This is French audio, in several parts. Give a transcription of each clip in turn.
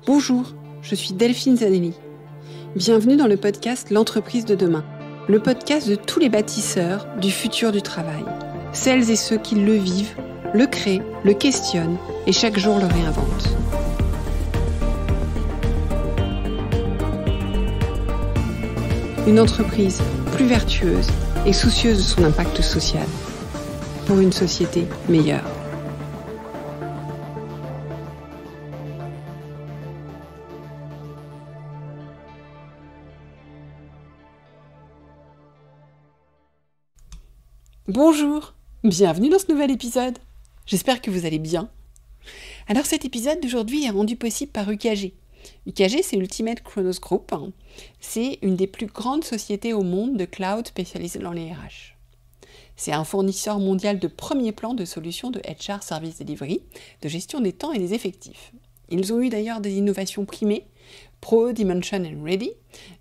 Bonjour, je suis Delphine Zanelli. Bienvenue dans le podcast L'entreprise de demain, le podcast de tous les bâtisseurs du futur du travail. Celles et ceux qui le vivent, le créent, le questionnent et chaque jour le réinventent. Une entreprise plus vertueuse et soucieuse de son impact social pour une société meilleure. Bonjour, bienvenue dans ce nouvel épisode. J'espère que vous allez bien. Alors cet épisode d'aujourd'hui est rendu possible par UKG. UKG, c'est Ultimate Kronos Group. C'est une des plus grandes sociétés au monde de cloud spécialisée dans les RH. C'est un fournisseur mondial de premier plan de solutions de HR Service Delivery, de gestion des temps et des effectifs. Ils ont eu d'ailleurs des innovations primées, Pro, Dimension and Ready,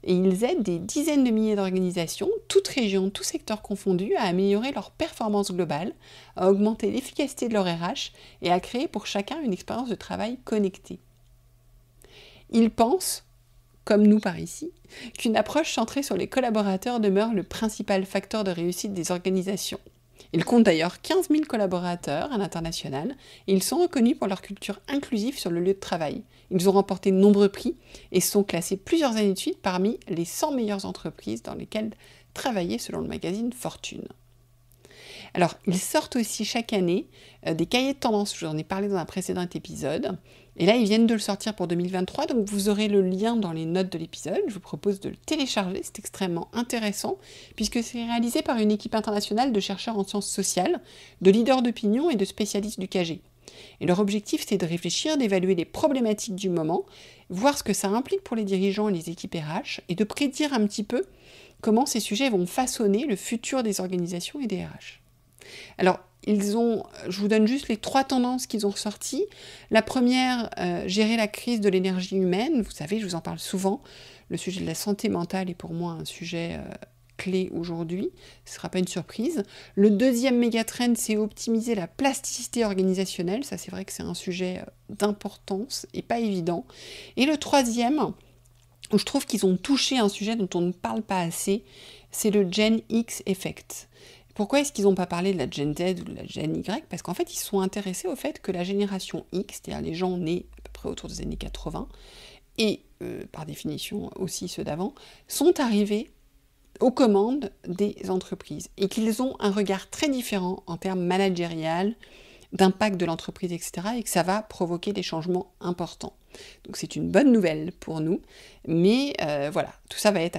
et ils aident des dizaines de milliers d'organisations, toutes régions, tous secteurs confondus, à améliorer leur performance globale, à augmenter l'efficacité de leur RH et à créer pour chacun une expérience de travail connectée. Ils pensent, comme nous par ici, qu'une approche centrée sur les collaborateurs demeure le principal facteur de réussite des organisations. Ils comptent d'ailleurs 15 000 collaborateurs à l'international et ils sont reconnus pour leur culture inclusive sur le lieu de travail. Ils ont remporté de nombreux prix et sont classés plusieurs années de suite parmi les 100 meilleures entreprises dans lesquelles travailler selon le magazine Fortune. Alors, ils sortent aussi chaque année des cahiers de tendance, je vous en ai parlé dans un précédent épisode, et là ils viennent de le sortir pour 2023, donc vous aurez le lien dans les notes de l'épisode, je vous propose de le télécharger, c'est extrêmement intéressant, puisque c'est réalisé par une équipe internationale de chercheurs en sciences sociales, de leaders d'opinion et de spécialistes du KG. Et leur objectif, c'est de réfléchir, d'évaluer les problématiques du moment, voir ce que ça implique pour les dirigeants et les équipes RH, et de prédire un petit peu comment ces sujets vont façonner le futur des organisations et des RH. Alors, je vous donne juste les 3 tendances qu'ils ont ressorties. La première, gérer la crise de l'énergie humaine. Vous savez, je vous en parle souvent. Le sujet de la santé mentale est pour moi un sujet clé aujourd'hui. Ce ne sera pas une surprise. Le deuxième méga-trend, c'est optimiser la plasticité organisationnelle. Ça, c'est vrai que c'est un sujet d'importance et pas évident. Et le troisième, où je trouve qu'ils ont touché un sujet dont on ne parle pas assez, c'est le Gen X effect. Pourquoi est-ce qu'ils n'ont pas parlé de la Gen Z ou de la Gen Y ? Parce qu'en fait, ils sont intéressés au fait que la génération X, c'est-à-dire les gens nés à peu près autour des années 80, et par définition aussi ceux d'avant, sont arrivés aux commandes des entreprises et qu'ils ont un regard très différent en termes managérial, d'impact de l'entreprise, etc. et que ça va provoquer des changements importants. Donc c'est une bonne nouvelle pour nous, mais voilà, tout ça va être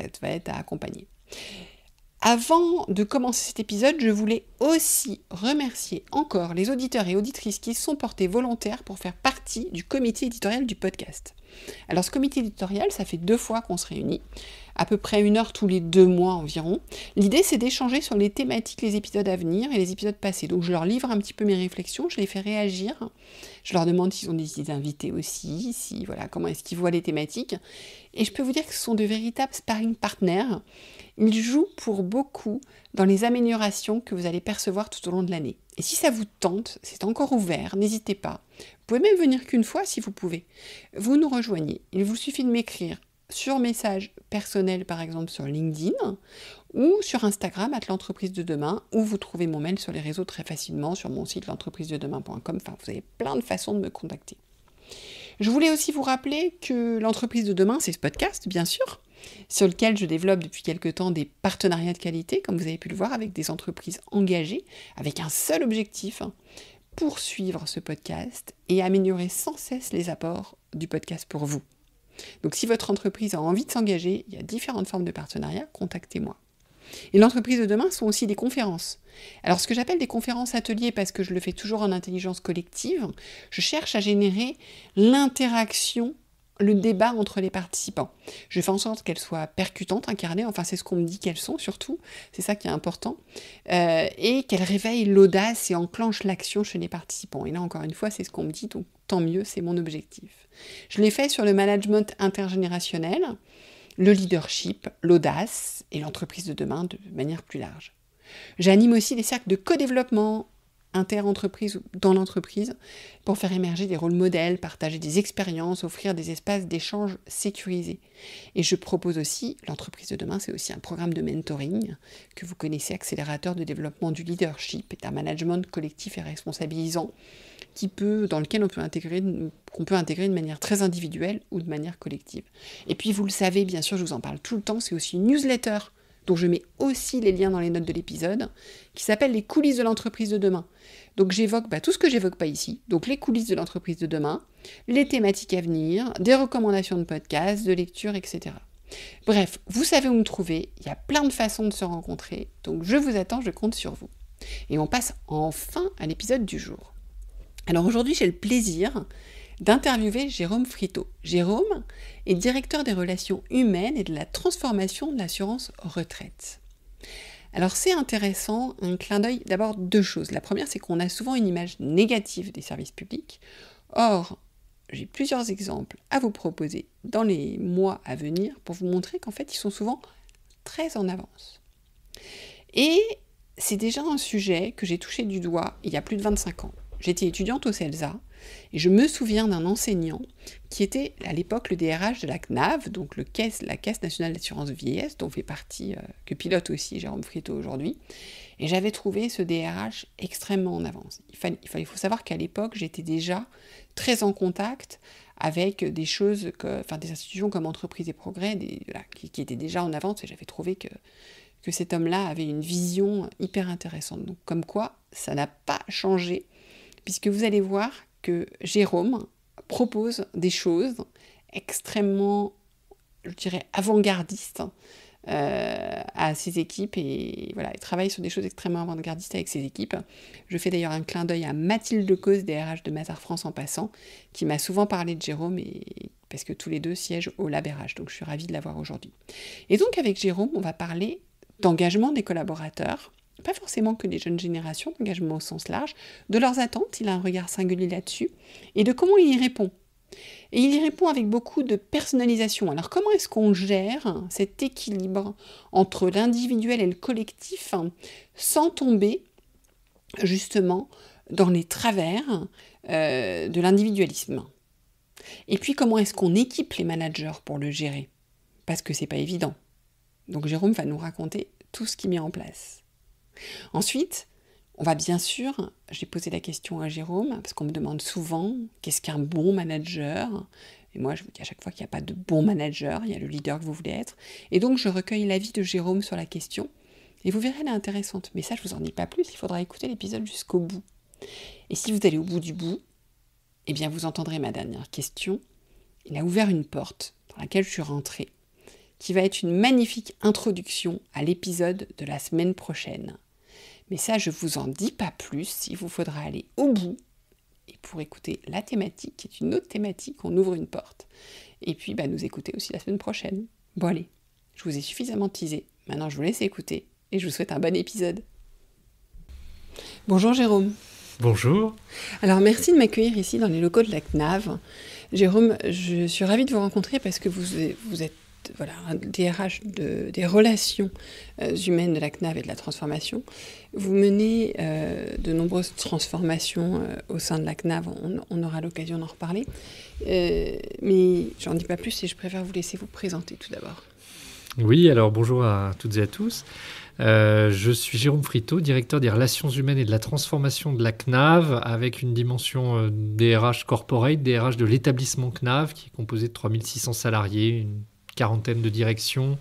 à accompagner. Avant de commencer cet épisode, je voulais aussi remercier encore les auditeurs et auditrices qui se sont portés volontaires pour faire partie du comité éditorial du podcast. Alors ce comité éditorial, ça fait 2 fois qu'on se réunit, à peu près 1 heure tous les 2 mois environ. L'idée, c'est d'échanger sur les thématiques des épisodes à venir et les épisodes passés. Donc je leur livre un petit peu mes réflexions, je les fais réagir, je leur demande s'ils ont des idées invités aussi, comment est-ce qu'ils voient les thématiques. Et je peux vous dire que ce sont de véritables sparring partners. Ils jouent pour beaucoup dans les améliorations que vous allez percevoir tout au long de l'année. Et si ça vous tente, c'est encore ouvert, n'hésitez pas. Vous pouvez même venir qu'une fois si vous pouvez. Vous nous rejoignez. Il vous suffit de m'écrire sur message personnel, par exemple sur LinkedIn, ou sur Instagram, @l'entreprise de demain, ou vous trouvez mon mail sur les réseaux très facilement, sur mon site l'entreprisededemain.com. Enfin, vous avez plein de façons de me contacter. Je voulais aussi vous rappeler que l'entreprise de demain, c'est ce podcast, bien sûr, sur lequel je développe depuis quelques temps des partenariats de qualité, comme vous avez pu le voir, avec des entreprises engagées, avec un seul objectif, poursuivre ce podcast et améliorer sans cesse les apports du podcast pour vous. Donc si votre entreprise a envie de s'engager, il y a différentes formes de partenariats, contactez-moi. Et l'entreprise de demain sont aussi des conférences. Alors ce que j'appelle des conférences ateliers, parce que je le fais toujours en intelligence collective, je cherche à générer l'interaction, le débat entre les participants. Je fais en sorte qu'elles soient percutantes, incarnées, enfin c'est ce qu'on me dit qu'elles sont surtout, c'est ça qui est important, et qu'elles réveillent l'audace et enclenchent l'action chez les participants. Et là encore une fois, c'est ce qu'on me dit, donc tant mieux, c'est mon objectif. Je l'ai fait sur le management intergénérationnel, le leadership, l'audace et l'entreprise de demain de manière plus large. J'anime aussi des cercles de co-développement inter-entreprise ou dans l'entreprise, pour faire émerger des rôles modèles, partager des expériences, offrir des espaces d'échange sécurisés. Et je propose aussi, l'entreprise de demain, c'est aussi un programme de mentoring que vous connaissez, accélérateur de développement du leadership et d'un management collectif et responsabilisant, dans lequel qu'on peut intégrer de manière très individuelle ou de manière collective. Et puis vous le savez, bien sûr, je vous en parle tout le temps, c'est aussi une newsletter dont je mets aussi les liens dans les notes de l'épisode, qui s'appelle les coulisses de l'entreprise de demain. Donc j'évoque tout ce que j'évoque pas ici, donc les coulisses de l'entreprise de demain, les thématiques à venir, des recommandations de podcasts, de lecture, etc. Bref, vous savez où me trouver, il y a plein de façons de se rencontrer, donc je vous attends, je compte sur vous. Et on passe enfin à l'épisode du jour. Alors aujourd'hui, j'ai le plaisir d'interviewer Jérôme Friteau. Jérôme est directeur des relations humaines et de la transformation de l'assurance retraite. Alors c'est intéressant, un clin d'œil, d'abord 2 choses. La première, c'est qu'on a souvent une image négative des services publics. Or, j'ai plusieurs exemples à vous proposer dans les mois à venir pour vous montrer qu'en fait, ils sont souvent très en avance. Et c'est déjà un sujet que j'ai touché du doigt il y a plus de 25 ans. J'étais étudiante au CELSA et je me souviens d'un enseignant qui était à l'époque le DRH de la CNAV, donc la Caisse nationale d'assurance vieillesse, dont fait partie, que pilote aussi Jérôme Friteau aujourd'hui. Et j'avais trouvé ce DRH extrêmement en avance. Il faut savoir qu'à l'époque, j'étais déjà très en contact avec des institutions comme Entreprise et Progrès, qui étaient déjà en avance, et j'avais trouvé que cet homme-là avait une vision hyper intéressante. Donc comme quoi, ça n'a pas changé, puisque vous allez voir que Jérôme propose des choses extrêmement, je dirais, avant-gardistes à ses équipes, et voilà, il travaille sur des choses extrêmement avant-gardistes avec ses équipes. Je fais d'ailleurs un clin d'œil à Mathilde Cause, DRH de Mazars France en passant, qui m'a souvent parlé de Jérôme, parce que tous les deux siègent au Lab RH, donc je suis ravie de l'avoir aujourd'hui. Et donc avec Jérôme, on va parler d'engagement des collaborateurs, pas forcément que des jeunes générations, d'engagement au sens large, de leurs attentes, il a un regard singulier là-dessus, et de comment il y répond. Et il y répond avec beaucoup de personnalisation. Alors comment est-ce qu'on gère cet équilibre entre l'individuel et le collectif sans tomber justement dans les travers de l'individualisme? Et puis comment est-ce qu'on équipe les managers pour le gérer? Parce que c'est pas évident. Donc Jérôme va nous raconter tout ce qu'il met en place. Ensuite, on va bien sûr, j'ai posé la question à Jérôme, parce qu'on me demande souvent, qu'est-ce qu'un bon manager? Et moi, je vous dis à chaque fois qu'il n'y a pas de bon manager, il y a le leader que vous voulez être. Et donc, je recueille l'avis de Jérôme sur la question, et vous verrez, elle est intéressante. Mais ça, je ne vous en dis pas plus, il faudra écouter l'épisode jusqu'au bout. Et si vous allez au bout du bout, eh bien, vous entendrez ma dernière question. Il a ouvert une porte dans laquelle je suis rentrée, qui va être une magnifique introduction à l'épisode de la semaine prochaine. Mais ça, je ne vous en dis pas plus, il vous faudra aller au bout, et pour écouter la thématique, qui est une autre thématique, on ouvre une porte. Et puis, nous écouter aussi la semaine prochaine. Bon allez, je vous ai suffisamment teasé, maintenant je vous laisse écouter, et je vous souhaite un bon épisode. Bonjour Jérôme. Bonjour. Alors merci de m'accueillir ici dans les locaux de la CNAV. Jérôme, je suis ravie de vous rencontrer parce que vous êtes un DRH des relations humaines de la CNAV et de la transformation. Vous menez de nombreuses transformations au sein de la CNAV, on aura l'occasion d'en reparler. Mais j'en dis pas plus et je préfère vous laisser vous présenter tout d'abord. Oui, alors bonjour à toutes et à tous. Je suis Jérôme Friteau, directeur des relations humaines et de la transformation de la CNAV, avec une dimension DRH corporate, DRH de l'établissement CNAV, qui est composé de 3600 salariés, une quarantaine de directions,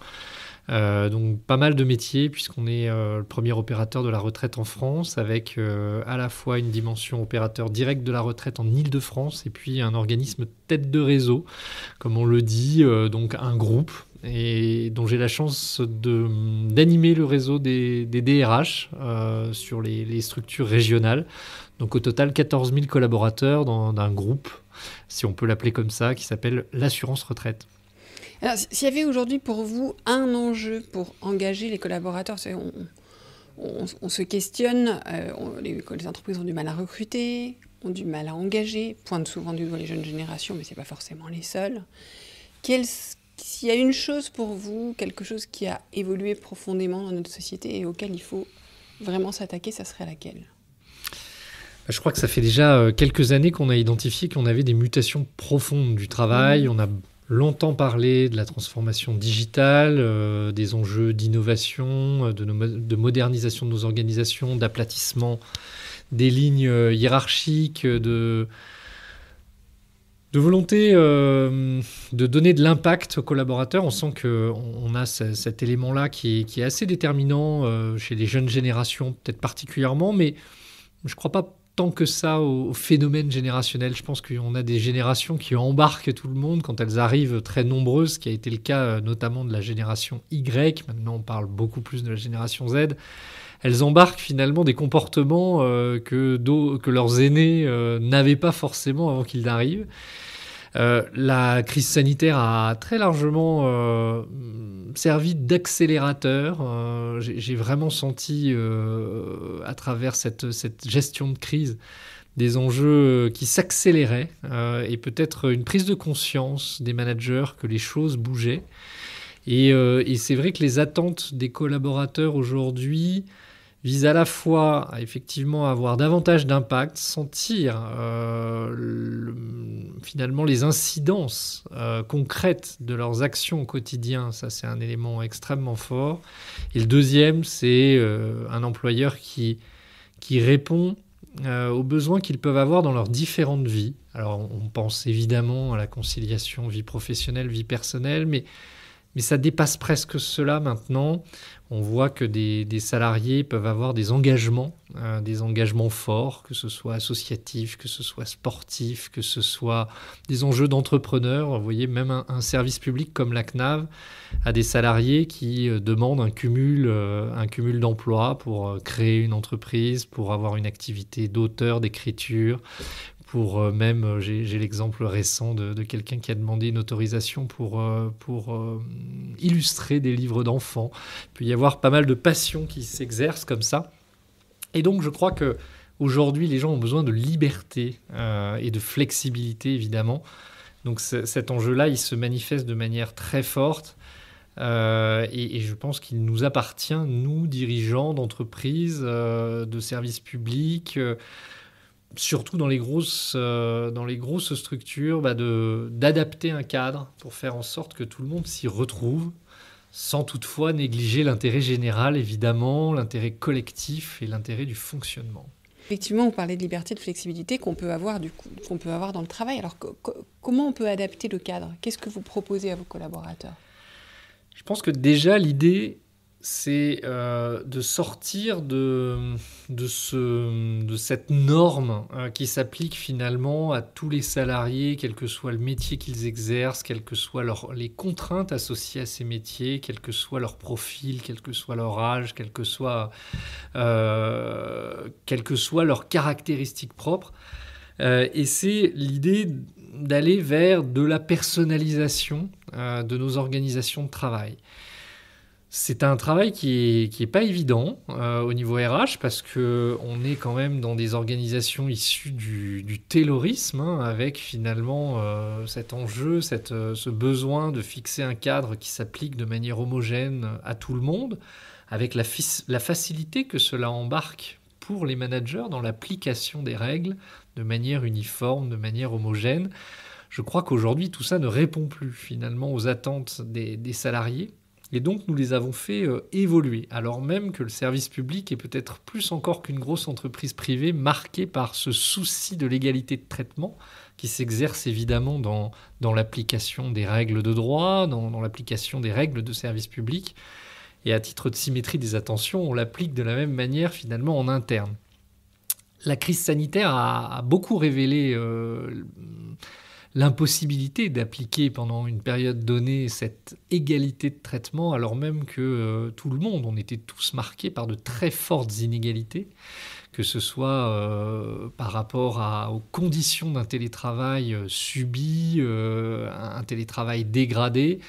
donc pas mal de métiers, puisqu'on est le premier opérateur de la retraite en France, avec à la fois une dimension opérateur direct de la retraite en Île-de-France, et puis un organisme tête de réseau, comme on le dit, donc un groupe, et dont j'ai la chance d'animer le réseau des DRH sur les structures régionales. Donc au total 14 000 collaborateurs d'un groupe, si on peut l'appeler comme ça, qui s'appelle l'assurance retraite. Alors, s'il y avait aujourd'hui pour vous un enjeu pour engager les collaborateurs, on se questionne, les entreprises ont du mal à recruter, ont du mal à engager, pointent souvent du doigt les jeunes générations, mais ce n'est pas forcément les seuls. S'il y a une chose pour vous, quelque chose qui a évolué profondément dans notre société et auquel il faut vraiment s'attaquer, ça serait laquelle ? Je crois que ça fait déjà quelques années qu'on a identifié qu'on avait des mutations profondes du travail. On a longtemps parlé de la transformation digitale, des enjeux d'innovation, de modernisation de nos organisations, d'aplatissement des lignes hiérarchiques, de volonté de donner de l'impact aux collaborateurs. On sent qu'on a cet élément-là qui est assez déterminant chez les jeunes générations, peut-être particulièrement, mais je ne crois pas tant que ça au phénomène générationnel. Je pense qu'on a des générations qui embarquent tout le monde quand elles arrivent très nombreuses, ce qui a été le cas notamment de la génération Y. Maintenant, on parle beaucoup plus de la génération Z. Elles embarquent finalement des comportements que leurs aînés n'avaient pas forcément avant qu'ils n'arrivent. La crise sanitaire a très largement servi d'accélérateur. J'ai vraiment senti à travers cette gestion de crise des enjeux qui s'accéléraient et peut-être une prise de conscience des managers que les choses bougeaient. Et c'est vrai que les attentes des collaborateurs aujourd'hui vise à la fois à effectivement avoir davantage d'impact, sentir finalement les incidences concrètes de leurs actions au quotidien. Ça, c'est un élément extrêmement fort. Et le deuxième, c'est un employeur qui répond aux besoins qu'ils peuvent avoir dans leurs différentes vies. Alors, on pense évidemment à la conciliation vie professionnelle, vie personnelle, mais ça dépasse presque cela maintenant. On voit que des salariés peuvent avoir des engagements forts, que ce soit associatifs, que ce soit sportifs, que ce soit des enjeux d'entrepreneurs. Vous voyez, même un service public comme la CNAV a des salariés qui demandent un cumul d'emplois pour créer une entreprise, pour avoir une activité d'auteur, d'écriture, pour même, j'ai l'exemple récent de quelqu'un qui a demandé une autorisation pour illustrer des livres d'enfants. Il peut y avoir pas mal de passions qui s'exercent comme ça. Et donc, je crois qu'aujourd'hui, les gens ont besoin de liberté et de flexibilité, évidemment. Donc, cet enjeu-là, il se manifeste de manière très forte. Et je pense qu'il nous appartient, nous, dirigeants d'entreprises, de services publics, surtout dans les grosses structures, d'adapter un cadre pour faire en sorte que tout le monde s'y retrouve, sans toutefois négliger l'intérêt général, évidemment, l'intérêt collectif et l'intérêt du fonctionnement. Effectivement, vous parlez de liberté, de flexibilité qu'on peut avoir dans le travail. Alors, comment on peut adapter le cadre ? Qu'est-ce que vous proposez à vos collaborateurs ? Je pense que déjà, l'idée, c'est de sortir de cette norme qui s'applique finalement à tous les salariés, quel que soit le métier qu'ils exercent, quelles que soient les contraintes associées à ces métiers, quel que soit leur profil, quel que soit leur âge, quelles que soient leurs caractéristiques propres. Et c'est l'idée d'aller vers de la personnalisation de nos organisations de travail. C'est un travail qui est pas évident au niveau RH parce qu'on est quand même dans des organisations issues du taylorisme, avec finalement cet enjeu, ce besoin de fixer un cadre qui s'applique de manière homogène à tout le monde, avec la facilité que cela embarque pour les managers dans l'application des règles de manière uniforme, de manière homogène. Je crois qu'aujourd'hui, tout ça ne répond plus finalement aux attentes des salariés. Et donc, nous les avons fait évoluer, alors même que le service public est peut-être plus encore qu'une grosse entreprise privée marquée par ce souci de l'égalité de traitement qui s'exerce évidemment dans l'application des règles de droit, dans l'application des règles de service public. Et à titre de symétrie des attentions, on l'applique de la même manière finalement en interne. La crise sanitaire a beaucoup révélé l'impossibilité d'appliquer pendant une période donnée cette égalité de traitement, alors même que tout le monde, on était tous marqués par de très fortes inégalités, que ce soit par rapport aux conditions d'un télétravail subi, un télétravail dégradé,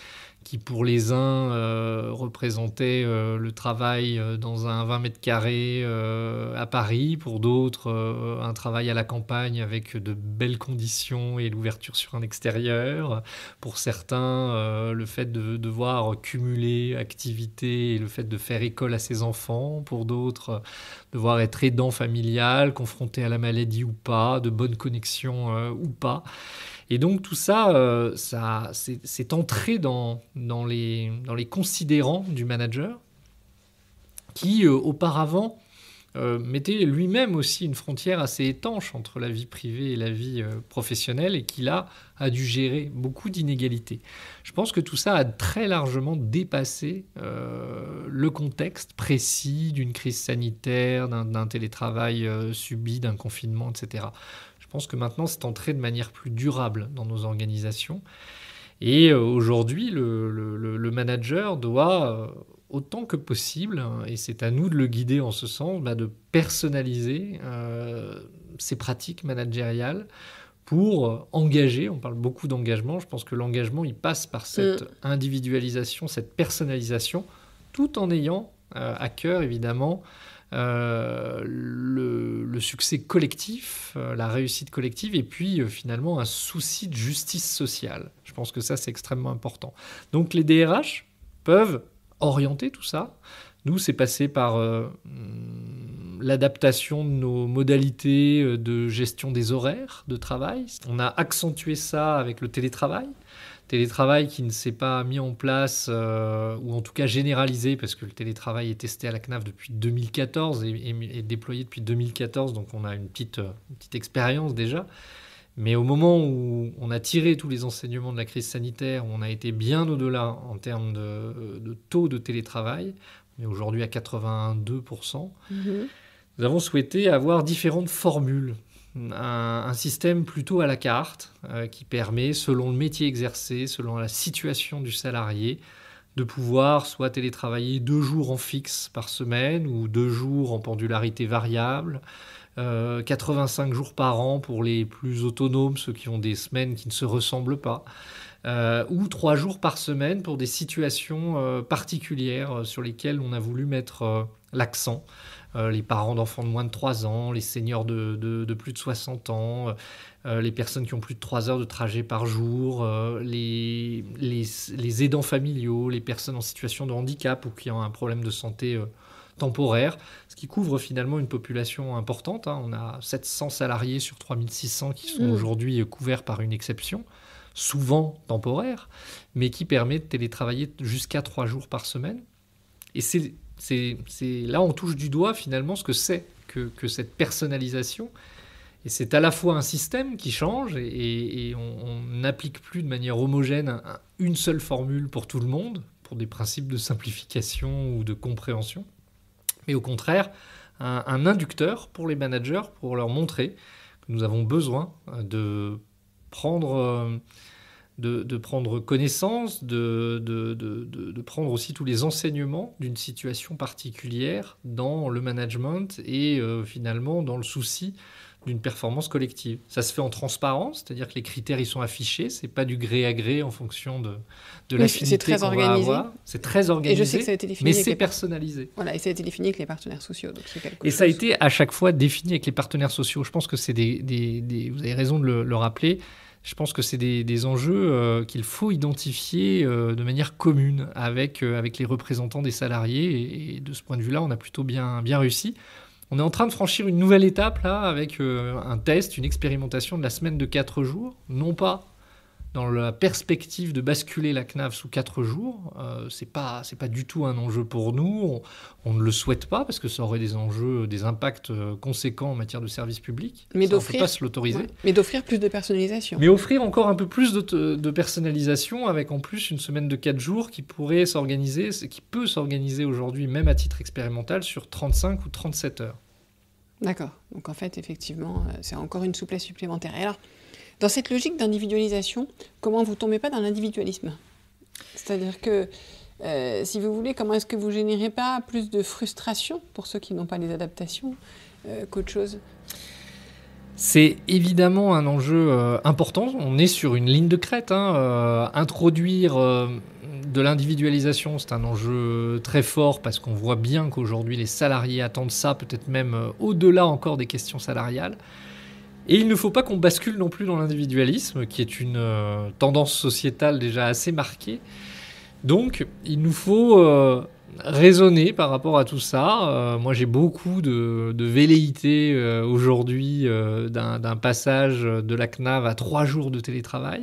qui pour les uns représentait le travail dans un 20 mètres carrés à Paris, pour d'autres un travail à la campagne avec de belles conditions et l'ouverture sur un extérieur, pour certains le fait de devoir cumuler activité et le fait de faire école à ses enfants, pour d'autres devoir être aidant familial, confronté à la maladie ou pas, de bonnes connexions ou pas. Et donc tout ça, c'est entré dans les considérants du manager qui, auparavant, mettait lui-même aussi une frontière assez étanche entre la vie privée et la vie professionnelle et qui, là, a dû gérer beaucoup d'inégalités. Je pense que tout ça a très largement dépassé le contexte précis d'une crise sanitaire, d'un télétravail subi, d'un confinement, etc. Je pense que maintenant, c'est entré de manière plus durable dans nos organisations. Et aujourd'hui, le manager doit, autant que possible, et c'est à nous de le guider en ce sens, de personnaliser ses pratiques managériales pour engager. On parle beaucoup d'engagement. Je pense que l'engagement, il passe par cette individualisation, cette personnalisation, tout en ayant à cœur, évidemment, le succès collectif, la réussite collective, et puis finalement un souci de justice sociale. Je pense que ça, c'est extrêmement important. Donc les DRH peuvent orienter tout ça. Nous, c'est passé par l'adaptation de nos modalités de gestion des horaires de travail. On a accentué ça avec le télétravail. Télétravail qui ne s'est pas mis en place, ou en tout cas généralisé, parce que le télétravail est testé à la CNAV depuis 2014 et déployé depuis 2014, donc on a une petite expérience déjà. Mais au moment où on a tiré tous les enseignements de la crise sanitaire, où on a été bien au-delà en termes de taux de télétravail, on est aujourd'hui à 82%, nous avons souhaité avoir différentes formules. Un système plutôt à la carte qui permet, selon le métier exercé, selon la situation du salarié, de pouvoir soit télétravailler 2 jours en fixe par semaine ou 2 jours en pendularité variable, 85 jours par an pour les plus autonomes, ceux qui ont des semaines qui ne se ressemblent pas, ou 3 jours par semaine pour des situations particulières sur lesquelles on a voulu mettre l'accent. Les parents d'enfants de moins de 3 ans, les seniors de plus de 60 ans, les personnes qui ont plus de 3 heures de trajet par jour, les aidants familiaux, les personnes en situation de handicap ou qui ont un problème de santé temporaire, ce qui couvre finalement une population importante. On a 700 salariés sur 3600 qui sont aujourd'hui couverts par une exception, souvent temporaire, mais qui permet de télétravailler jusqu'à 3 jours par semaine. Et c'est là on touche du doigt finalement ce que c'est que cette personnalisation. Et c'est à la fois un système qui change et on n'applique plus de manière homogène une seule formule pour tout le monde, pour des principes de simplification ou de compréhension, mais au contraire un inducteur pour les managers pour leur montrer que nous avons besoin de prendre connaissance, de prendre aussi tous les enseignements d'une situation particulière dans le management et finalement dans le souci d'une performance collective. Ça se fait en transparence, c'est-à-dire que les critères ils sont affichés, c'est pas du gré à gré en fonction de l'affinité qu'on va avoir. C'est très organisé, et je sais que ça a été défini mais c'est personnalisé. Voilà, et ça a été défini avec les partenaires sociaux. Donc c'est quelque chose. Ça a été à chaque fois défini avec les partenaires sociaux. Je pense que c'est vous avez raison de le rappeler. Je pense que c'est des enjeux qu'il faut identifier de manière commune avec les représentants des salariés. Et de ce point de vue-là, on a plutôt bien réussi. On est en train de franchir une nouvelle étape là, avec un test, une expérimentation de la semaine de 4 jours. Non pas dans la perspective de basculer la CNAV sous 4 jours. C'est pas du tout un enjeu pour nous. On ne le souhaite pas parce que ça aurait des impacts conséquents en matière de service public. Mais ça, on ne peut pas se l'autoriser. Ouais, mais d'offrir plus de personnalisation. Mais offrir encore un peu plus de personnalisation avec en plus une semaine de 4 jours qui peut s'organiser aujourd'hui, même à titre expérimental, sur 35 ou 37 heures. D'accord. Donc en fait, effectivement, c'est encore une souplesse supplémentaire. Et alors, dans cette logique d'individualisation, comment vous ne tombez pas dans l'individualisme ? C'est-à-dire que, si vous voulez, comment est-ce que vous ne générez pas plus de frustration pour ceux qui n'ont pas les adaptations qu'autre chose ? C'est évidemment un enjeu important. On est sur une ligne de crête. Introduire de l'individualisation, c'est un enjeu très fort parce qu'on voit bien qu'aujourd'hui les salariés attendent ça, peut-être même au-delà encore des questions salariales. Et il ne faut pas qu'on bascule non plus dans l'individualisme, qui est une tendance sociétale déjà assez marquée. Donc, il nous faut raisonner par rapport à tout ça. Moi, j'ai beaucoup de velléités aujourd'hui d'un passage de la CNAV à 3 jours de télétravail,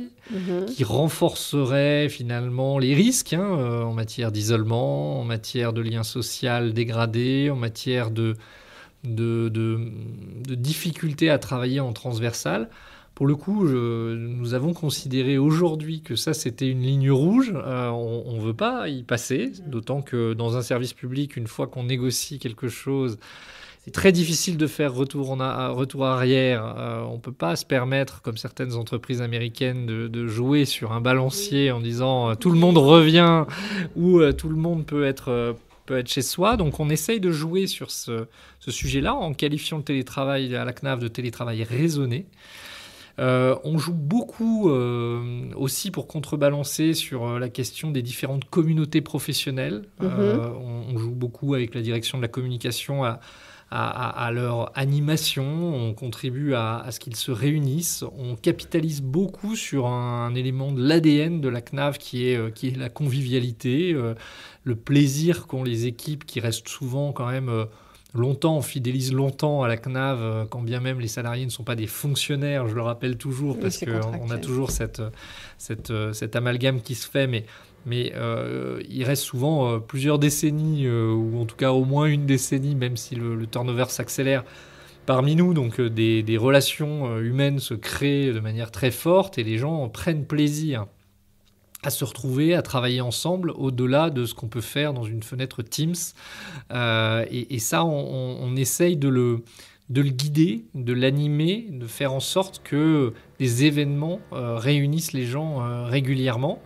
qui renforcerait finalement les risques en matière d'isolement, en matière de liens sociaux dégradés, en matière de difficultés à travailler en transversal. Pour le coup, nous avons considéré aujourd'hui que ça, c'était une ligne rouge. On ne veut pas y passer, d'autant que dans un service public, une fois qu'on négocie quelque chose, c'est très difficile de faire retour arrière. On ne peut pas se permettre, comme certaines entreprises américaines, de jouer sur un balancier en disant tout le monde revient ou tout le monde peut être chez soi. Donc on essaye de jouer sur ce sujet-là en qualifiant le télétravail à la CNAV de télétravail raisonné. On joue beaucoup aussi pour contrebalancer sur la question des différentes communautés professionnelles. On joue beaucoup avec la direction de la communication à leur animation. On contribue à ce qu'ils se réunissent. On capitalise beaucoup sur un élément de l'ADN de la CNAV qui est la convivialité, le plaisir qu'ont les équipes qui restent souvent quand même longtemps, on fidélise longtemps à la CNAV, quand bien même les salariés ne sont pas des fonctionnaires, je le rappelle toujours, parce qu'on a toujours cet amalgame qui se fait, mais il reste souvent plusieurs décennies, ou en tout cas au moins une décennie, même si le turnover s'accélère parmi nous, donc des relations humaines se créent de manière très forte et les gens prennent plaisir à se retrouver, à travailler ensemble, au-delà de ce qu'on peut faire dans une fenêtre Teams. Et ça, on essaye de le guider, de l'animer, de faire en sorte que des événements réunissent les gens régulièrement.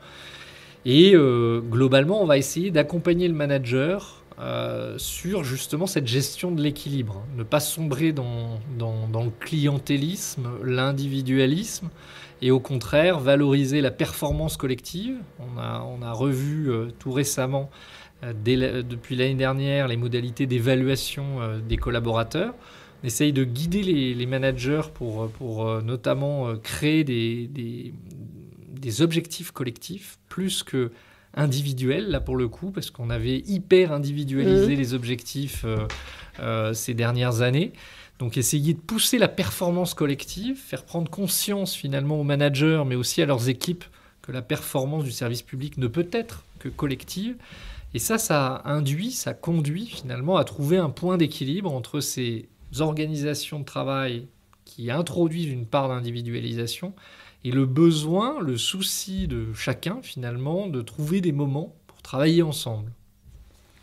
Et globalement, on va essayer d'accompagner le manager sur justement cette gestion de l'équilibre. Ne pas sombrer dans le clientélisme, l'individualisme, et au contraire, valoriser la performance collective. On a revu tout récemment, depuis l'année dernière, les modalités d'évaluation des collaborateurs. On essaye de guider les managers pour notamment créer des objectifs collectifs, plus que individuels, là pour le coup, parce qu'on avait hyper individualisé les objectifs ces dernières années. Donc essayer de pousser la performance collective, faire prendre conscience finalement aux managers, mais aussi à leurs équipes, que la performance du service public ne peut être que collective. Et ça conduit finalement à trouver un point d'équilibre entre ces organisations de travail qui introduisent une part d'individualisation et le besoin, le souci de chacun finalement de trouver des moments pour travailler ensemble.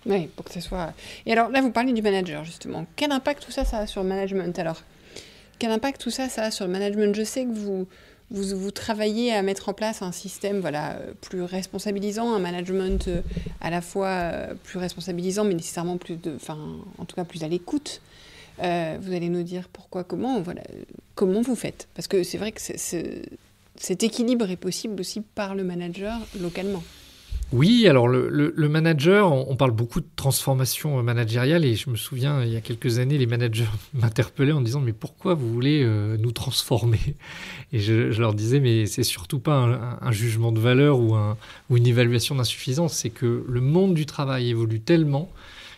Oui, pour que ce soit... Et alors là, vous parlez du manager, justement. Quel impact tout ça a sur le management, alors? Quel impact tout ça a sur le management? Je sais que vous travaillez à mettre en place un système plus responsabilisant, un management à la fois plus responsabilisant, mais nécessairement en tout cas plus à l'écoute. Vous allez nous dire pourquoi, comment vous faites? Parce que c'est vrai que cet équilibre est possible aussi par le manager localement. Oui, alors le manager, on parle beaucoup de transformation managériale et je me souviens, il y a quelques années, les managers m'interpellaient en disant « mais pourquoi vous voulez nous transformer ?» Et je leur disais « mais c'est surtout pas un jugement de valeur ou une évaluation d'insuffisance, c'est que le monde du travail évolue tellement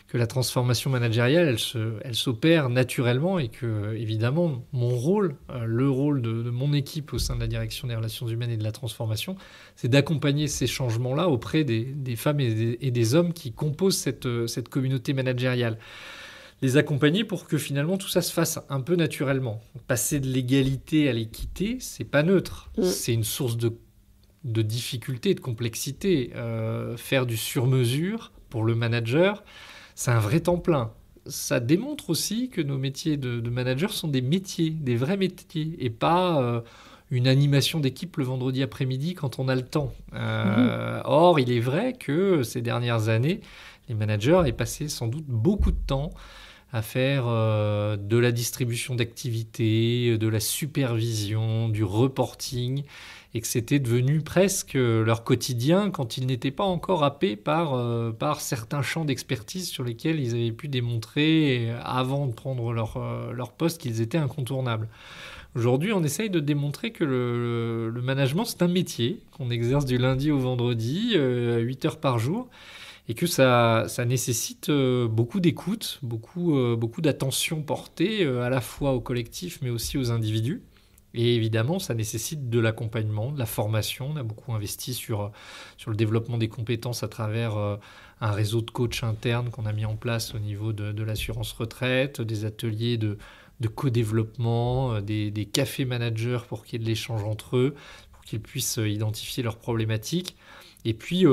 que la transformation managériale, elle s'opère naturellement et que, évidemment, mon rôle, le rôle de mon équipe au sein de la direction des relations humaines et de la transformation, c'est d'accompagner ces changements-là auprès des femmes et des hommes qui composent cette communauté managériale. Les accompagner pour que finalement tout ça se fasse un peu naturellement. Passer de l'égalité à l'équité, c'est pas neutre. C'est une source de difficulté, de complexité. Faire du sur-mesure pour le manager, c'est un vrai temps plein. Ça démontre aussi que nos métiers de manager sont des métiers, des vrais métiers, et pas une animation d'équipe le vendredi après-midi quand on a le temps. Or, il est vrai que ces dernières années, les managers avaient passé sans doute beaucoup de temps à faire de la distribution d'activités, de la supervision, du reporting. et que c'était devenu presque leur quotidien quand ils n'étaient pas encore happés par certains champs d'expertise sur lesquels ils avaient pu démontrer avant de prendre leur poste qu'ils étaient incontournables. Aujourd'hui, on essaye de démontrer que le management, c'est un métier qu'on exerce du lundi au vendredi, 8 heures par jour, et que ça nécessite beaucoup d'écoute, beaucoup d'attention portée à la fois au collectif, mais aussi aux individus. Et évidemment, ça nécessite de l'accompagnement, de la formation. On a beaucoup investi sur le développement des compétences à travers un réseau de coachs internes qu'on a mis en place au niveau de l'assurance retraite, des ateliers de co-développement, des cafés managers pour qu'il y ait de l'échange entre eux, pour qu'ils puissent identifier leurs problématiques. Et puis,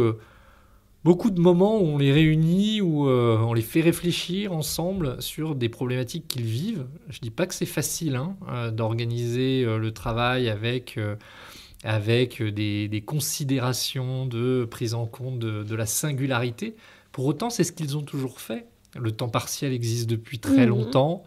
beaucoup de moments où on les réunit, où on les fait réfléchir ensemble sur des problématiques qu'ils vivent. Je ne dis pas que c'est facile d'organiser le travail avec des considérations de prise en compte de la singularité. Pour autant, c'est ce qu'ils ont toujours fait. Le temps partiel existe depuis très longtemps.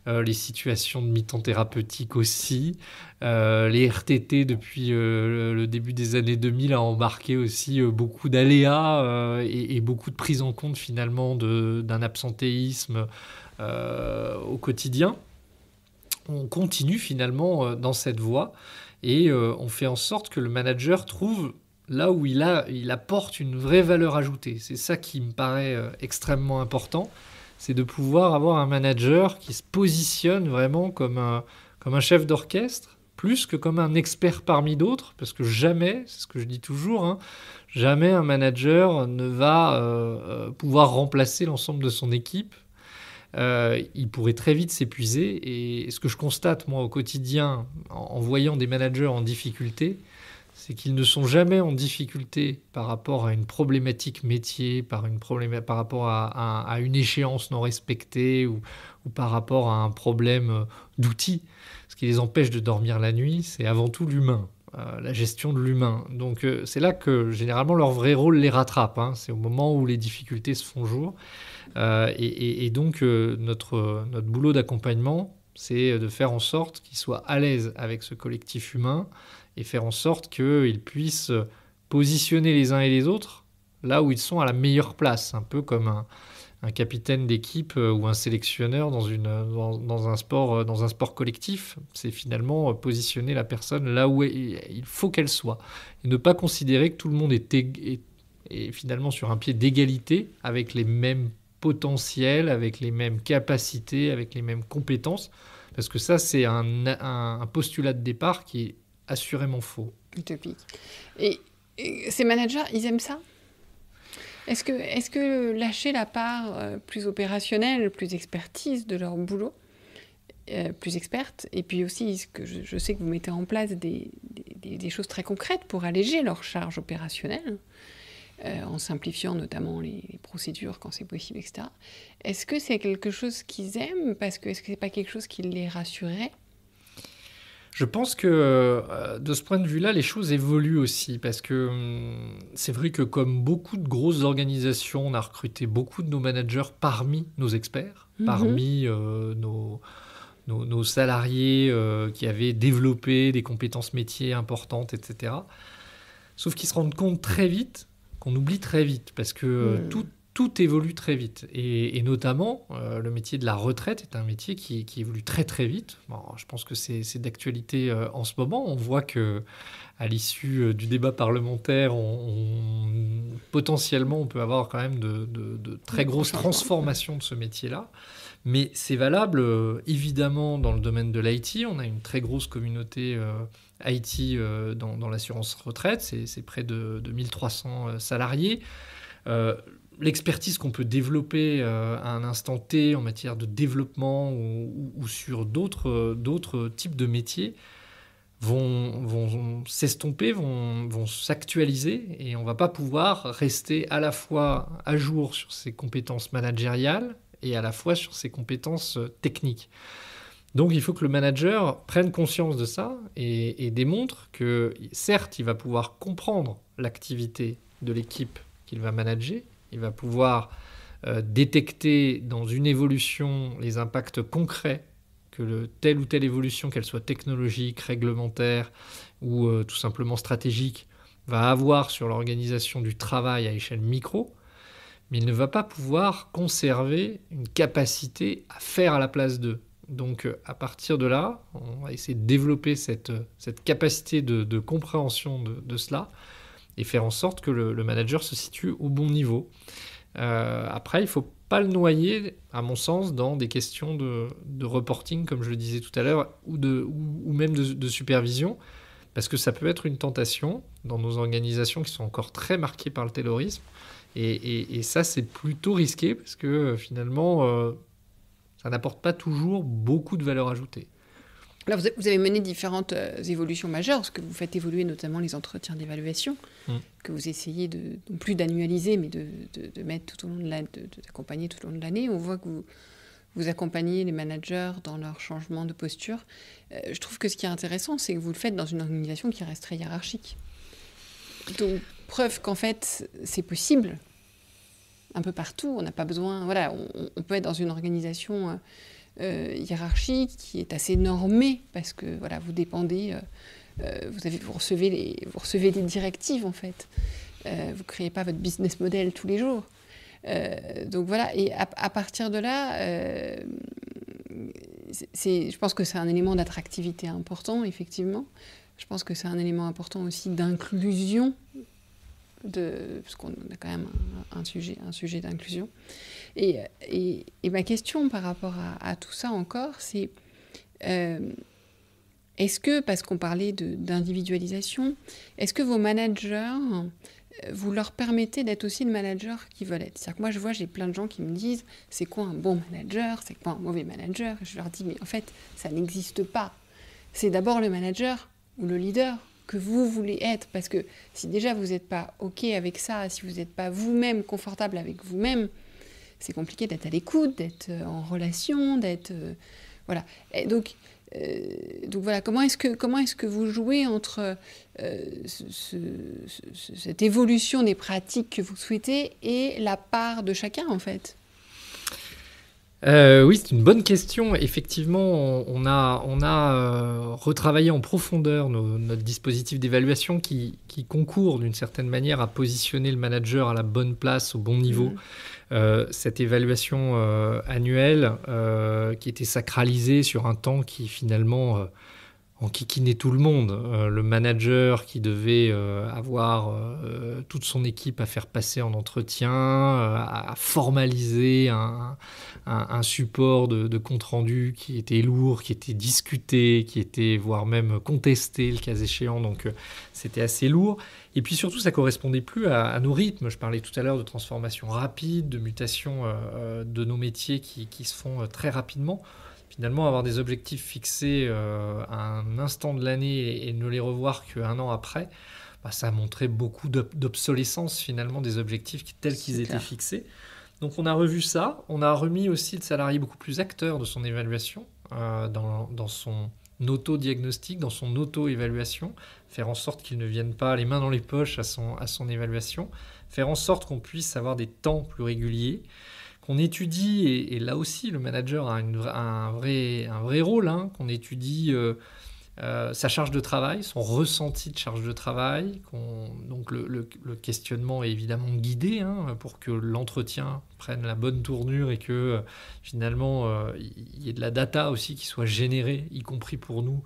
Les situations de mi-temps thérapeutique aussi. Les RTT, depuis le début des années 2000, a embarqué aussi beaucoup d'aléas et beaucoup de prise en compte finalement d'un absentéisme au quotidien. On continue finalement dans cette voie et on fait en sorte que le manager trouve là où il apporte une vraie valeur ajoutée. C'est ça qui me paraît extrêmement important, c'est de pouvoir avoir un manager qui se positionne vraiment comme un chef d'orchestre, plus que comme un expert parmi d'autres, parce que jamais, c'est ce que je dis toujours, jamais un manager ne va pouvoir remplacer l'ensemble de son équipe. Il pourrait très vite s'épuiser. Et ce que je constate, moi, au quotidien, en voyant des managers en difficulté, c'est qu'ils ne sont jamais en difficulté par rapport à une problématique métier, par rapport à une échéance non respectée ou par rapport à un problème d'outils. Ce qui les empêche de dormir la nuit, c'est avant tout l'humain, la gestion de l'humain. Donc c'est là que généralement leur vrai rôle les rattrape. C'est au moment où les difficultés se font jour. Et donc notre boulot d'accompagnement, c'est de faire en sorte qu'ils soient à l'aise avec ce collectif humain et faire en sorte qu'ils puissent positionner les uns et les autres là où ils sont à la meilleure place, un peu comme un capitaine d'équipe ou un sélectionneur dans un sport collectif. C'est finalement positionner la personne là où il faut qu'elle soit et ne pas considérer que tout le monde est finalement sur un pied d'égalité avec les mêmes potentiels, avec les mêmes capacités, avec les mêmes compétences, parce que ça, c'est un postulat de départ qui est assurément faux. Utopique. Et ces managers, ils aiment ça ? Est-ce que lâcher la part plus opérationnelle, plus expertise de leur boulot, plus experte, et puis aussi, ce que je sais que vous mettez en place des choses très concrètes pour alléger leur charge opérationnelle, en simplifiant notamment les procédures quand c'est possible, etc. Est-ce que c'est quelque chose qu'ils aiment ? Est-ce que c'est pas quelque chose qui les rassurerait ? Je pense que de ce point de vue-là, les choses évoluent aussi, parce que c'est vrai que comme beaucoup de grosses organisations, on a recruté beaucoup de nos managers parmi nos experts, parmi nos salariés qui avaient développé des compétences métiers importantes, etc. Sauf qu'ils se rendent compte très vite qu'on oublie très vite, parce que tout évolue très vite. Et notamment, le métier de la retraite est un métier qui évolue très très vite. Bon, je pense que c'est d'actualité en ce moment. On voit qu'à l'issue du débat parlementaire, potentiellement, on peut avoir quand même de très grosses transformations de ce métier-là. Mais c'est valable, évidemment, dans le domaine de l'IT. On a une très grosse communauté IT dans l'assurance retraite. C'est près de 1300 salariés. L'expertise qu'on peut développer à un instant T en matière de développement ou sur d'autres types de métiers vont s'estomper, vont s'actualiser, et on ne va pas pouvoir rester à la fois à jour sur ses compétences managériales et à la fois sur ses compétences techniques. Donc il faut que le manager prenne conscience de ça et démontre que certes, il va pouvoir comprendre l'activité de l'équipe qu'il va manager, il va pouvoir détecter dans une évolution les impacts concrets que telle ou telle évolution, qu'elle soit technologique, réglementaire ou tout simplement stratégique, va avoir sur l'organisation du travail à échelle micro, mais il ne va pas pouvoir conserver une capacité à faire à la place d'eux. Donc à partir de là, on va essayer de développer cette capacité de compréhension de cela et faire en sorte que le manager se situe au bon niveau. Après, il ne faut pas le noyer, à mon sens, dans des questions de reporting, comme je le disais tout à l'heure, ou même de supervision, parce que ça peut être une tentation dans nos organisations qui sont encore très marquées par le taylorisme. Et ça, c'est plutôt risqué, parce que finalement, ça n'apporte pas toujours beaucoup de valeur ajoutée. Alors, vous avez mené différentes évolutions majeures, parce que vous faites évoluer notamment les entretiens d'évaluation, que vous essayez non plus d'annualiser, mais de mettre tout au long de d'accompagner tout au long de l'année. On voit que vous accompagnez les managers dans leur changement de posture. Je trouve que ce qui est intéressant, c'est que vous le faites dans une organisation qui reste très hiérarchique. Donc, preuve qu'en fait, c'est possible, un peu partout. On n'a pas besoin... Voilà, on peut être dans une organisation... hiérarchique qui est assez normée parce que voilà, vous dépendez, vous recevez des directives en fait. Vous créez pas votre business model tous les jours. Donc voilà, et à partir de là, je pense que c'est un élément d'attractivité important, effectivement. Je pense que c'est un élément important aussi d'inclusion, parce qu'on a quand même un sujet d'inclusion. Et ma question par rapport à tout ça encore, c'est est-ce que, parce qu'on parlait d'individualisation, est-ce que vos managers, vous leur permettez d'être aussi le manager qu'ils veulent être? C'est-à-dire que moi, j'ai plein de gens qui me disent c'est quoi un bon manager, c'est quoi un mauvais manager? Et je leur dis mais en fait, ça n'existe pas. C'est d'abord le manager ou le leader que vous voulez être, parce que si déjà vous n'êtes pas OK avec ça, si vous n'êtes pas vous-même confortable avec vous-même, c'est compliqué d'être à l'écoute, d'être en relation, d'être... voilà. Et donc voilà, comment est-ce que vous jouez entre cette évolution des pratiques que vous souhaitez et la part de chacun, en fait? Oui, c'est une bonne question. Effectivement, on a retravaillé en profondeur notre dispositif d'évaluation qui concourt d'une certaine manière à positionner le manager à la bonne place, au bon niveau. Cette évaluation annuelle qui était sacralisée sur un temps qui finalement enquiquinait tout le monde. Le manager qui devait avoir toute son équipe à faire passer en entretien, à formaliser un support de compte-rendu qui était lourd, qui était discuté, qui était voire même contesté le cas échéant. Donc c'était assez lourd. Et puis surtout, ça ne correspondait plus à nos rythmes. Je parlais tout à l'heure de transformation rapide, de mutation de nos métiers qui se font très rapidement. Finalement, avoir des objectifs fixés à un instant de l'année et ne les revoir qu'un an après, ça a montré beaucoup d'obsolescence finalement des objectifs tels qu'ils étaient fixés. Donc on a revu ça. On a remis aussi le salarié beaucoup plus acteur de son évaluation, dans son auto-diagnostic, dans son auto-évaluation, faire en sorte qu'il ne vienne pas les mains dans les poches à son évaluation, faire en sorte qu'on puisse avoir des temps plus réguliers, qu'on étudie, et là aussi le manager a un vrai rôle, qu'on étudie sa charge de travail, son ressenti de charge de travail, donc le questionnement est évidemment guidé pour que l'entretien prenne la bonne tournure et que finalement il y ait de la data aussi qui soit générée, y compris pour nous,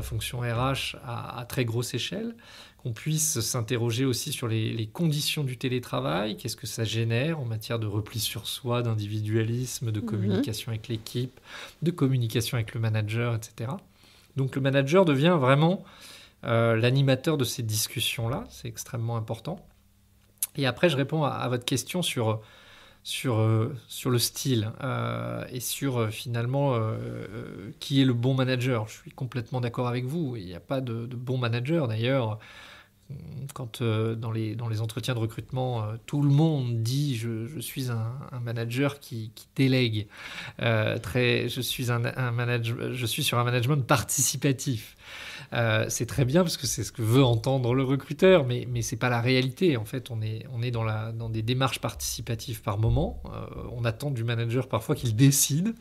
fonction RH à très grosse échelle, qu'on puisse s'interroger aussi sur les conditions du télétravail, qu'est-ce que ça génère en matière de repli sur soi, d'individualisme, de communication avec l'équipe, de communication avec le manager, etc. Donc le manager devient vraiment l'animateur de ces discussions-là, c'est extrêmement important. Et après, je réponds à votre question sur le style et sur finalement qui est le bon manager. Je suis complètement d'accord avec vous, il n'y a pas de bon manager. D'ailleurs, quand dans les entretiens de recrutement, tout le monde dit je suis un manager qui délègue. Je suis je suis sur un management participatif. C'est très bien parce que c'est ce que veut entendre le recruteur, mais c'est pas la réalité. En fait, on est dans des démarches participatives par moment. On attend du manager parfois qu'il décide,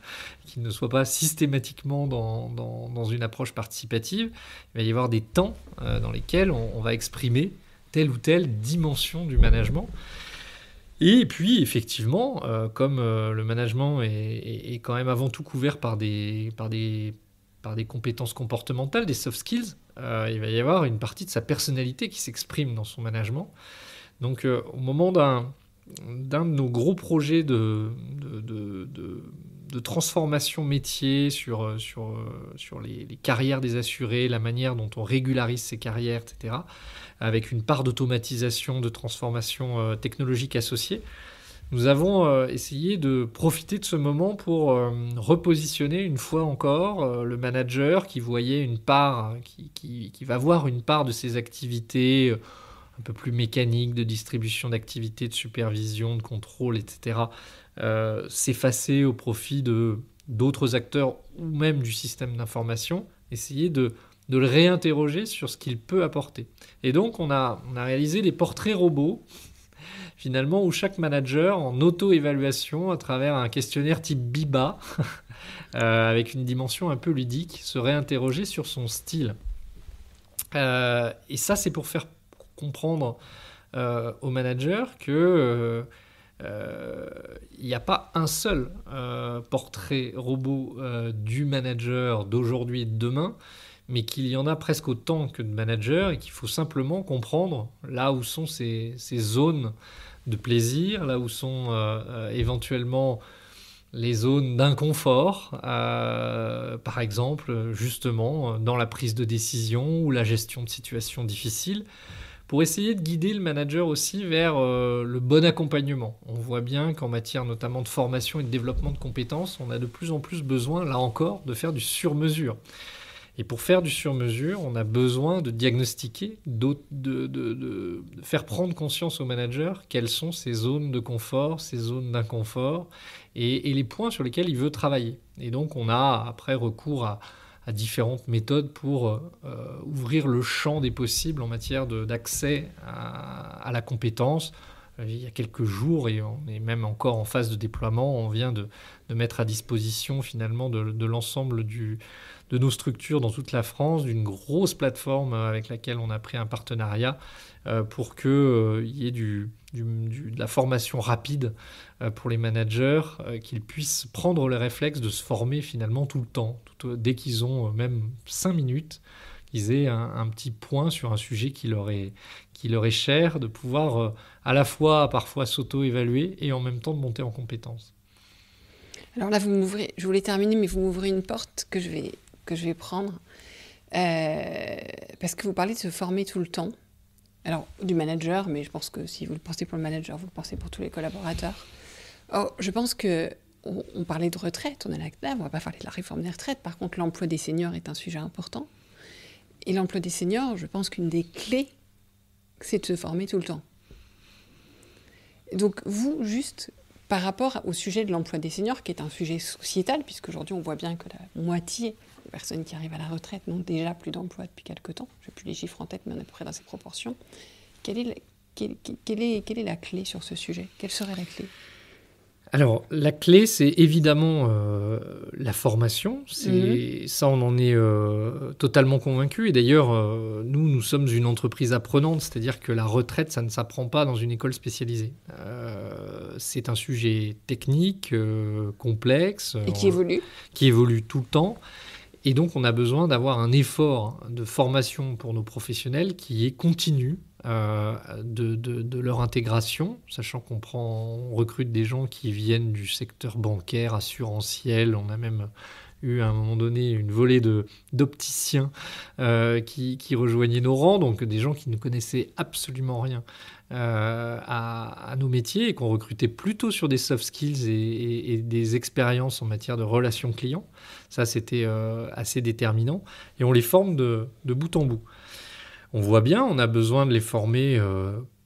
qu'il ne soit pas systématiquement dans une approche participative. Il va y avoir des temps dans lesquels on va exprimer telle ou telle dimension du management. Et puis, effectivement, comme le management est quand même avant tout couvert par des compétences comportementales, des soft skills, il va y avoir une partie de sa personnalité qui s'exprime dans son management. Donc, au moment d'un de nos gros projets de transformation métier sur les carrières des assurés, la manière dont on régularise ces carrières, etc., avec une part d'automatisation, de transformation technologique associée, nous avons essayé de profiter de ce moment pour repositionner une fois encore le manager qui voyait une part, qui va voir une part de ses activités un peu plus mécaniques, de distribution d'activités, de supervision, de contrôle, etc., s'effacer au profit d'autres acteurs ou même du système d'information, essayer de le réinterroger sur ce qu'il peut apporter. Et donc, on a réalisé des portraits robots, finalement, où chaque manager, en auto-évaluation, à travers un questionnaire type BIBA, avec une dimension un peu ludique, se réinterroger sur son style. Et ça, c'est pour faire comprendre aux managers que il n'y a pas un seul portrait robot du manager d'aujourd'hui et de demain, mais qu'il y en a presque autant que de managers et qu'il faut simplement comprendre là où sont ces zones de plaisir, là où sont éventuellement les zones d'inconfort, par exemple, justement, dans la prise de décision ou la gestion de situations difficiles, pour essayer de guider le manager aussi vers le bon accompagnement. On voit bien qu'en matière notamment de formation et de développement de compétences, on a de plus en plus besoin, là encore, de faire du sur-mesure. Et pour faire du sur-mesure, on a besoin de diagnostiquer, de faire prendre conscience au manager quelles sont ces zones de confort, ces zones d'inconfort et les points sur lesquels il veut travailler. Et donc on a après recours à différentes méthodes pour ouvrir le champ des possibles en matière d'accès à la compétence. Il y a quelques jours, et on est même encore en phase de déploiement, on vient de mettre à disposition finalement de l'ensemble de nos structures dans toute la France, d'une grosse plateforme avec laquelle on a pris un partenariat pour qu'il y ait de la formation rapide pour les managers, qu'ils puissent prendre le réflexe de se former finalement tout le temps, dès qu'ils ont même 5 minutes, qu'ils aient un petit point sur un sujet qui leur est cher, de pouvoir à la fois parfois s'auto-évaluer et en même temps de monter en compétences. Alors là, je voulais terminer, mais vous m'ouvrez une porte que je vais prendre, parce que vous parlez de se former tout le temps. Alors, du manager, mais je pense que si vous le pensez pour le manager, vous le pensez pour tous les collaborateurs. Or, je pense qu'on parlait de retraite, on est là, on ne va pas parler de la réforme des retraites. Par contre, l'emploi des seniors est un sujet important. Et l'emploi des seniors, je pense qu'une des clés, c'est de se former tout le temps. Donc, vous, juste par rapport au sujet de l'emploi des seniors, qui est un sujet sociétal, puisqu'aujourd'hui, on voit bien que la moitié des personnes qui arrivent à la retraite n'ont déjà plus d'emploi depuis quelque temps. Je n'ai plus les chiffres en tête, mais on est à peu près dans ces proportions. Quelle est la clé sur ce sujet ? Quelle serait la clé ? Alors, la clé, c'est évidemment la formation. Ça, on en est totalement convaincu. Et d'ailleurs, nous sommes une entreprise apprenante, c'est-à-dire que la retraite, ça ne s'apprend pas dans une école spécialisée. C'est un sujet technique, complexe. Et qui évolue. Qui évolue tout le temps. Et donc, on a besoin d'avoir un effort de formation pour nos professionnels qui est continu, de leur intégration, sachant qu'on recrute des gens qui viennent du secteur bancaire, assurantiel. On a même eu à un moment donné une volée d'opticiens qui rejoignaient nos rangs, donc des gens qui ne connaissaient absolument rien à nos métiers et qu'on recrutait plutôt sur des soft skills et des expériences en matière de relations clients. Ça, c'était assez déterminant. Et on les forme de bout en bout. On voit bien, on a besoin de les former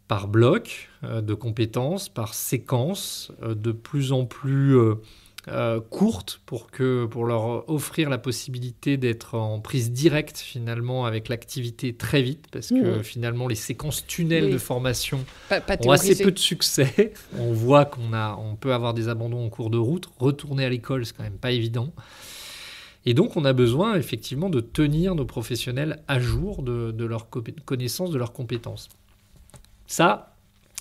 par bloc de compétences, par séquences de plus en plus courtes pour leur offrir la possibilité d'être en prise directe finalement avec l'activité très vite, parce que finalement les séquences tunnels de formation ont assez peu de succès. On voit qu'on peut avoir des abandons en cours de route. Retourner à l'école, c'est quand même pas évident. Et donc, on a besoin effectivement de tenir nos professionnels à jour de leur connaissance, de leurs compétences. Ça,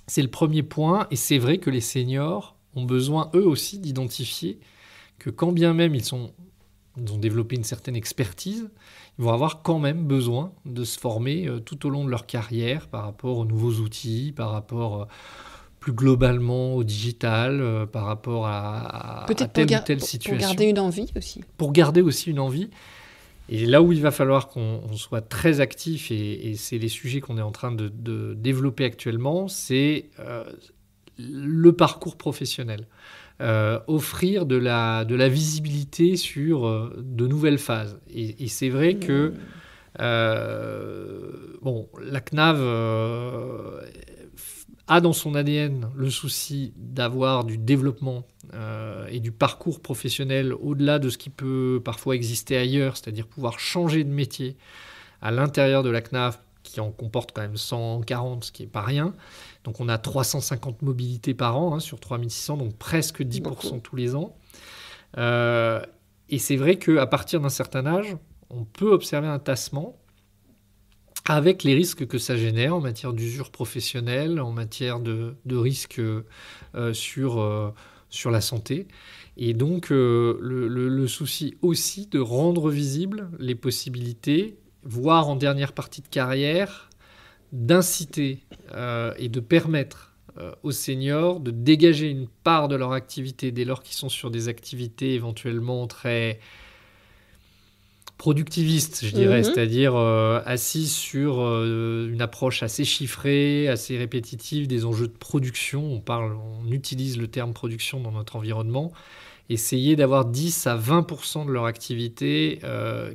c'est le premier point. Et c'est vrai que les seniors ont besoin, eux aussi, d'identifier que quand bien même ils ont développé une certaine expertise, ils vont avoir quand même besoin de se former tout au long de leur carrière par rapport aux nouveaux outils, par rapport plus globalement au digital, par rapport à telle ou telle situation. Pour garder une envie aussi. Pour garder aussi une envie. Et là où il va falloir qu'on soit très actif, et c'est les sujets qu'on est en train de développer actuellement, c'est le parcours professionnel. Offrir de la visibilité sur de nouvelles phases. Et c'est vrai que la CNAV a dans son ADN le souci d'avoir du développement et du parcours professionnel au-delà de ce qui peut parfois exister ailleurs, c'est-à-dire pouvoir changer de métier à l'intérieur de la CNAV, qui en comporte quand même 140, ce qui n'est pas rien. Donc on a 350 mobilités par an sur 3600, donc presque 10% tous les ans. Et c'est vrai qu'à partir d'un certain âge, on peut observer un tassement avec les risques que ça génère en matière d'usure professionnelle, en matière de risques sur la santé. Et donc, le souci aussi de rendre visibles les possibilités, voire en dernière partie de carrière, d'inciter et de permettre aux seniors de dégager une part de leur activité dès lors qu'ils sont sur des activités éventuellement très productiviste, je dirais, c'est-à-dire assis sur une approche assez chiffrée, assez répétitive des enjeux de production. On utilise le terme production dans notre environnement. Essayer d'avoir 10 à 20% de leur activité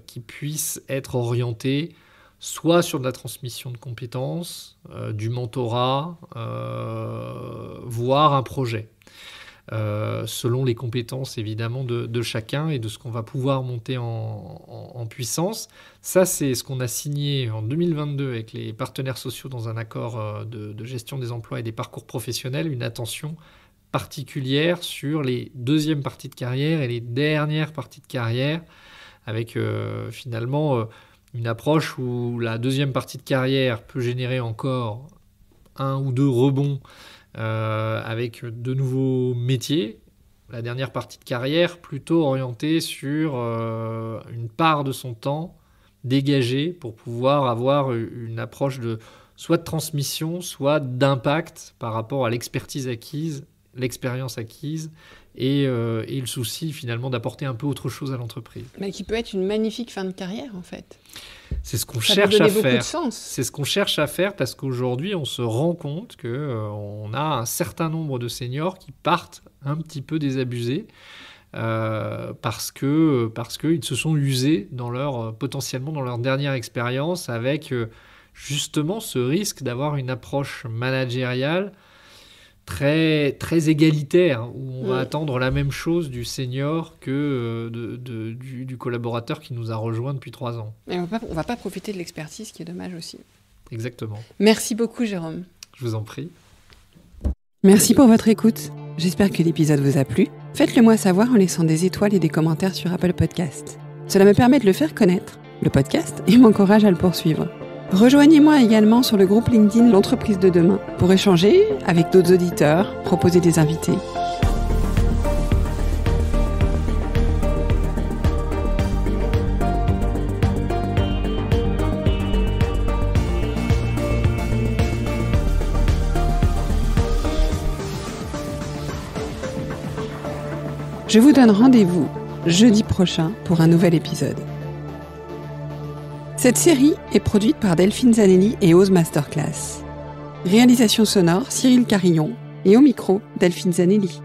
qui puisse être orientée soit sur de la transmission de compétences, du mentorat, voire un projet. Selon les compétences évidemment de chacun et de ce qu'on va pouvoir monter en puissance. Ça, c'est ce qu'on a signé en 2022 avec les partenaires sociaux dans un accord de gestion des emplois et des parcours professionnels, une attention particulière sur les deuxièmes parties de carrière et les dernières parties de carrière, avec finalement une approche où la deuxième partie de carrière peut générer encore 1 ou 2 rebonds avec de nouveaux métiers. La dernière partie de carrière plutôt orientée sur une part de son temps dégagée pour pouvoir avoir une approche soit de transmission, soit d'impact par rapport à l'expertise acquise, l'expérience acquise et le souci finalement d'apporter un peu autre chose à l'entreprise. Mais qui peut être une magnifique fin de carrière en fait. C'est ce qu'on cherche à faire. C'est ce qu'on cherche à faire parce qu'aujourd'hui, on se rend compte qu'on a un certain nombre de seniors qui partent un petit peu désabusés parce qu'ils se sont usés potentiellement dans leur dernière expérience avec justement ce risque d'avoir une approche managériale très, très égalitaire, où on va attendre la même chose du senior que du collaborateur qui nous a rejoint depuis 3 ans. Et on va pas profiter de l'expertise, qui est dommage aussi. Exactement. Merci beaucoup, Jérôme. Je vous en prie. Merci pour votre écoute. J'espère que l'épisode vous a plu. Faites-le moi savoir en laissant des étoiles et des commentaires sur Apple Podcast. Cela me permet de le faire connaître, le podcast, et m'encourage à le poursuivre. Rejoignez-moi également sur le groupe LinkedIn L'Entreprise de demain pour échanger avec d'autres auditeurs, proposer des invités. Je vous donne rendez-vous jeudi prochain pour un nouvel épisode. Cette série est produite par Delphine Zanelli et Ose Masterclass. Réalisation sonore, Cyril Carillon. Et au micro, Delphine Zanelli.